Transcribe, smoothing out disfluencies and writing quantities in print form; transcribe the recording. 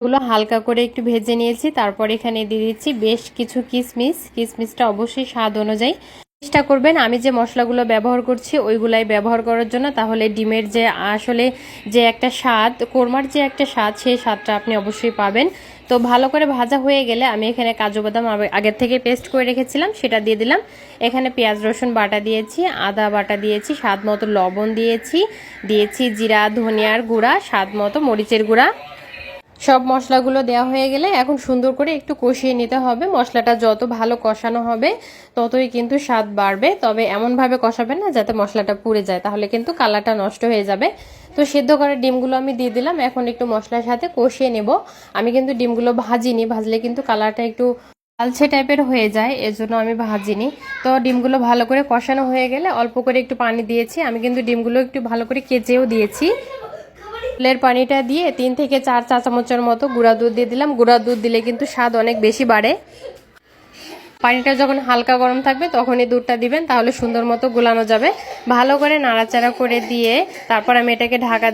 এগুলো হালকা করে একটু ভেজে নিয়েছি। তারপর এখানে দিয়ে দিচ্ছি বেশ কিছু কিশমিশ। কিশমিশটা অবশ্যই স্বাদ অনুযায়ী চেষ্টা করবেন আমি যে মশলাগুলো ব্যবহার করছি ওইগুলাই ব্যবহার করার জন্য, তাহলে ডিমের যে আসলে যে একটা স্বাদ, কোরমার যে একটা স্বাদ, সেই স্বাদটা আপনি অবশ্যই পাবেন। তো ভালো করে ভাজা হয়ে গেলে আমি এখানে কাজু বাদাম আগের থেকে পেস্ট করে রেখেছিলাম সেটা দিয়ে দিলাম। এখানে পেঁয়াজ রসুন বাটা দিয়েছি, আদা বাটা দিয়েছি, স্বাদ মতো লবণ দিয়েছি জিরা ধনিয়ার গুঁড়া, স্বাদ মতো মরিচের গুঁড়া। সব মশলাগুলো দেওয়া হয়ে গেলে এখন সুন্দর করে একটু কষিয়ে নিতে হবে। মশলাটা যত ভালো কষানো হবে ততই কিন্তু স্বাদ বাড়বে, তবে এমনভাবে কষাবেন না যাতে মশলাটা পুড়ে যায়, তাহলে কিন্তু কালারটা নষ্ট হয়ে যাবে। তো সেদ্ধ করা ডিমগুলো আমি দিয়ে দিলাম। এখন একটু মশলার সাথে কষিয়ে নেব। আমি কিন্তু ডিমগুলো ভাজিনি, ভাজলে কিন্তু কালারটা একটু লালচে টাইপের হয়ে যায়, এজন্য আমি ভাজিনি। তো ডিমগুলো ভালো করে কষানো হয়ে গেলে অল্প করে একটু পানি দিয়েছি। আমি কিন্তু ডিমগুলো একটু ভালো করে কেচেও দিয়েছি। ফুলের পানিটা দিয়ে 3 থেকে 4 চা চামচের মতো গুঁড়া দুধ দিয়ে দিলাম। গুঁড়া দুধ দিলে কিন্তু স্বাদ অনেক বেশি বাড়ে। পানিটা যখন হালকা গরম থাকবে তখনই দুধটা দিবেন, তাহলে সুন্দর মতো গোলানো যাবে। ভালো করে নাড়াচাড়া করে দিয়ে তারপর আমি এটাকে ঢাকা